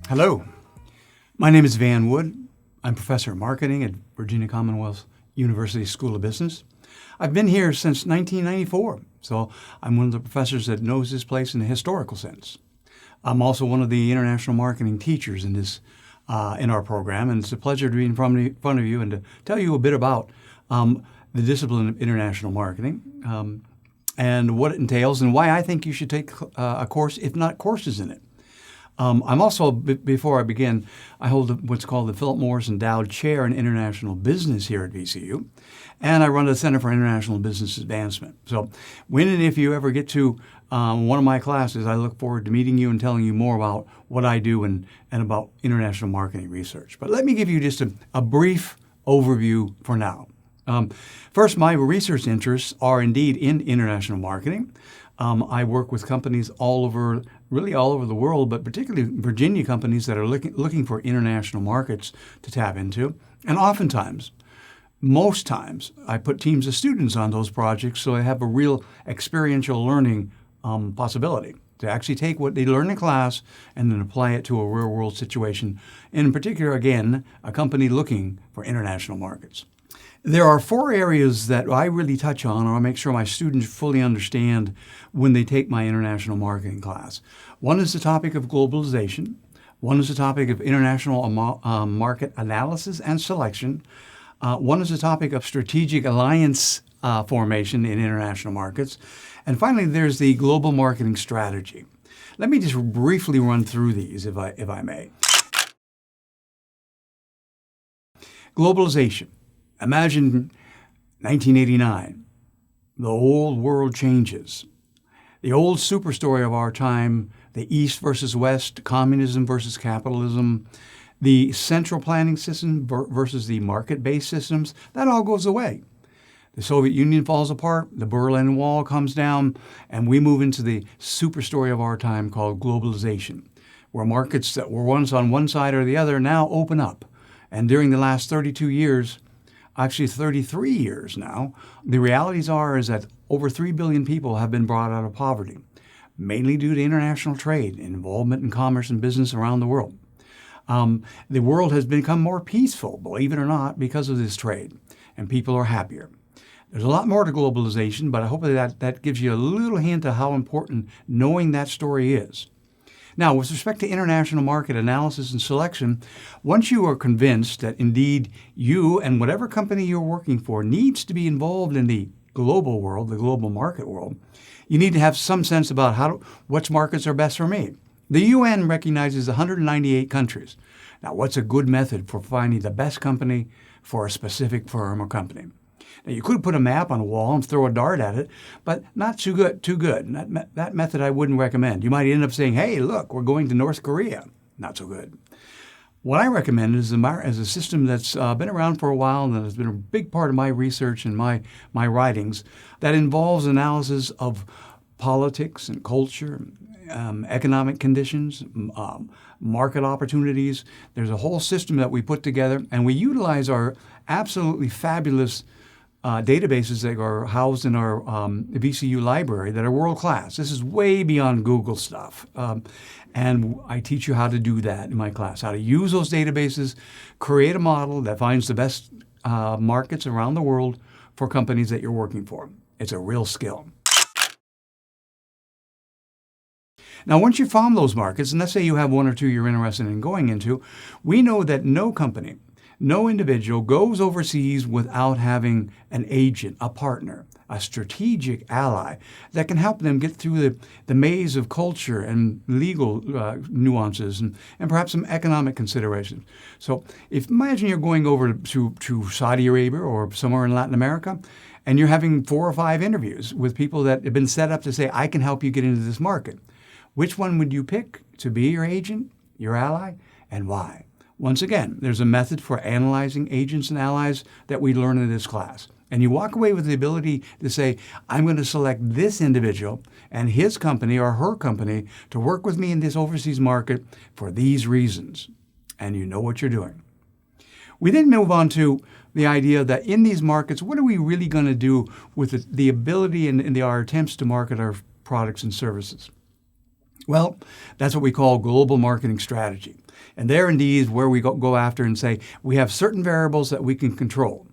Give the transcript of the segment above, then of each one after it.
Hello, my name is Van Wood. I'm professor of marketing at Virginia Commonwealth University School of Business. I've been here since 1994, so I'm one of the professors that knows this place in a historical sense. I'm also one of the international marketing teachers in our program, and it's a pleasure to be in front of you and to tell you a bit about the discipline of international marketing and what it entails and why I think you should take a course, if not courses in it. I'm also, before I begin, I hold what's called the Philip Morris Endowed Chair in International Business here at VCU, and I run the Center for International Business Advancement. So when and if you ever get to one of my classes, I look forward to meeting you and telling you more about what I do and about international marketing research. But let me give you just a brief overview for now. First, my research interests are indeed in international marketing. I work with companies all over the world, but particularly Virginia companies that are looking for international markets to tap into. And oftentimes, most times, I put teams of students on those projects so I have a real experiential learning possibility to actually take what they learn in class and then apply it to a real-world situation. In particular, again, a company looking for international markets. There are four areas that I really touch on, or I make sure my students fully understand when they take my international marketing class. One is the topic of globalization. One is the topic of international market analysis and selection. One is the topic of strategic alliance formation in international markets. And finally, there's the global marketing strategy. Let me just briefly run through these, if I may. Globalization. Imagine 1989. The old world changes. The old super story of our time, the East versus West, communism versus capitalism, the central planning system versus the market-based systems, that all goes away. The Soviet Union falls apart, the Berlin Wall comes down, and we move into the super story of our time called globalization, where markets that were once on one side or the other now open up. And during the last 32 years, actually 33 years now, the realities is that over 3 billion people have been brought out of poverty, mainly due to international trade, involvement in commerce and business around the world. The world has become more peaceful, believe it or not, because of this trade, and people are happier. There's a lot more to globalization, but I hope that gives you a little hint of how important knowing that story is. Now, with respect to international market analysis and selection, once you are convinced that indeed you and whatever company you're working for needs to be involved in the global world, the global market world, you need to have some sense about which markets are best for me. The UN recognizes 198 countries. Now, what's a good method for finding the best company for a specific firm or company? Now, you could put a map on a wall and throw a dart at it, but not too good. That method I wouldn't recommend. You might end up saying, hey, look, we're going to North Korea. Not so good. What I recommend is a system that's been around for a while and that has been a big part of my research and my writings that involves analysis of politics and culture, economic conditions, market opportunities. There's a whole system that we put together, and we utilize our absolutely fabulous databases that are housed in our VCU library that are world-class. This is way beyond Google stuff. And I teach you how to do that in my class, how to use those databases, create a model that finds the best markets around the world for companies that you're working for. It's a real skill. Now, once you found those markets, and let's say you have one or two you're interested in going into, we know that no company, no individual goes overseas without having an agent, a partner, a strategic ally that can help them get through the maze of culture and legal nuances and perhaps some economic considerations. So imagine you're going over to Saudi Arabia or somewhere in Latin America, and you're having 4 or 5 interviews with people that have been set up to say, I can help you get into this market. Which one would you pick to be your agent, your ally, and why? Once again, there's a method for analyzing agents and allies that we learn in this class. And you walk away with the ability to say, I'm going to select this individual and his company or her company to work with me in this overseas market for these reasons. And you know what you're doing. We then move on to the idea that in these markets, what are we really going to do with the ability and our attempts to market our products and services? Well, that's what we call global marketing strategy. And there indeed is where we go after and say we have certain variables that we can control.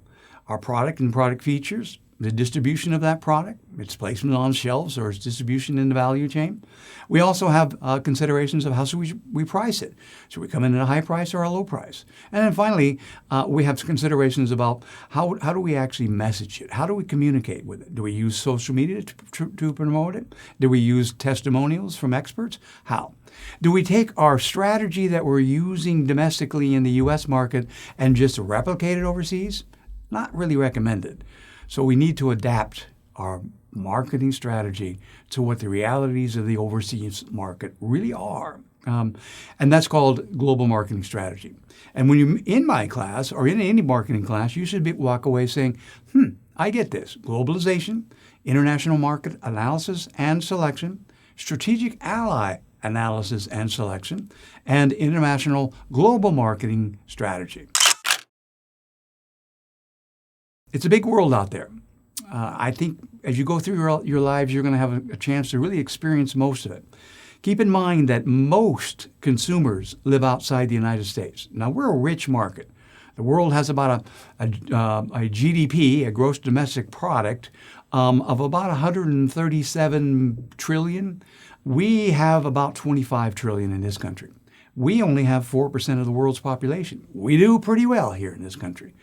Our product and product features, the distribution of that product, its placement on shelves or its distribution in the value chain. We also have considerations of how should we price it. Should we come in at a high price or a low price? And then finally, we have considerations about how do we actually message it? How do we communicate with it? Do we use social media to promote it? Do we use testimonials from experts? How? Do we take our strategy that we're using domestically in the U.S. market and just replicate it overseas? Not really recommended. So we need to adapt our marketing strategy to what the realities of the overseas market really are. And that's called global marketing strategy. And when you're in my class or in any marketing class, you should walk away saying, I get this. Globalization, international market analysis and selection, strategic ally analysis and selection, and international global marketing strategy. It's a big world out there. I think as you go through your lives, you're going to have a chance to really experience most of it. Keep in mind that most consumers live outside the United States. Now, we're a rich market. The world has about a GDP, a gross domestic product, of about 137 trillion. We have about 25 trillion in this country. We only have 4% of the world's population. We do pretty well here in this country,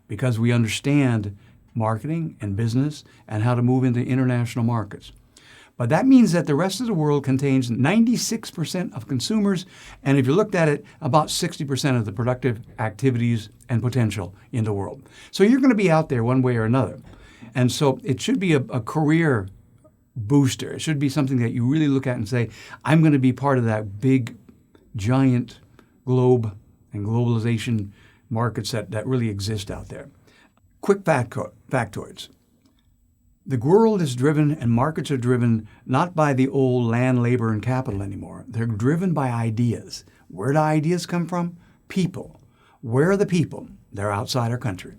because we understand marketing and business and how to move into international markets. But that means that the rest of the world contains 96% of consumers, and if you looked at it, about 60% of the productive activities and potential in the world. So you're going to be out there one way or another. And so it should be a career booster. It should be something that you really look at and say, I'm going to be part of that big, giant globe and globalization markets that really exist out there. Quick factoids. The world is driven and markets are driven not by the old land, labor, and capital anymore. They're driven by ideas. Where do ideas come from? People. Where are the people? They're outside our country.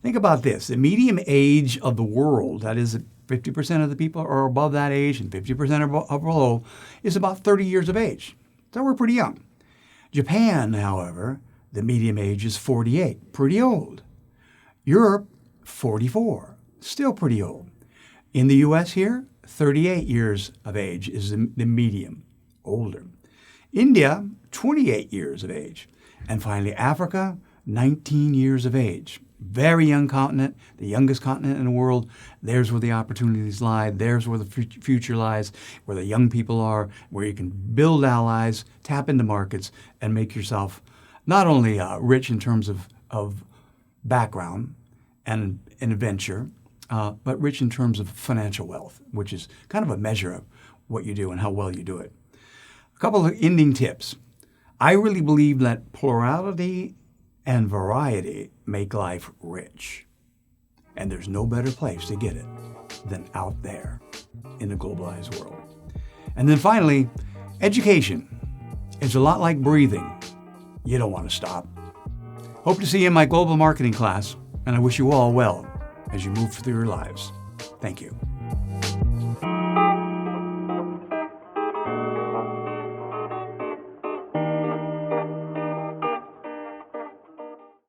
Think about this. The median age of the world, that is 50% of the people are above that age and 50% are below, is about 30 years of age. So we're pretty young. Japan, however, the median age is 48, pretty old. Europe, 44, still pretty old. In the U.S. here, 38 years of age is the median, older. India, 28 years of age. And finally, Africa, 19 years of age. Very young continent, the youngest continent in the world. There's where the opportunities lie. There's where the future lies, where the young people are, where you can build allies, tap into markets, and make yourself not only rich in terms of background and adventure, but rich in terms of financial wealth, which is kind of a measure of what you do and how well you do it. A couple of ending tips. I really believe that plurality and variety make life rich. And there's no better place to get it than out there in a globalized world. And then finally, education. It's a lot like breathing. You don't want to stop. Hope to see you in my global marketing class, and I wish you all well as you move through your lives. Thank you.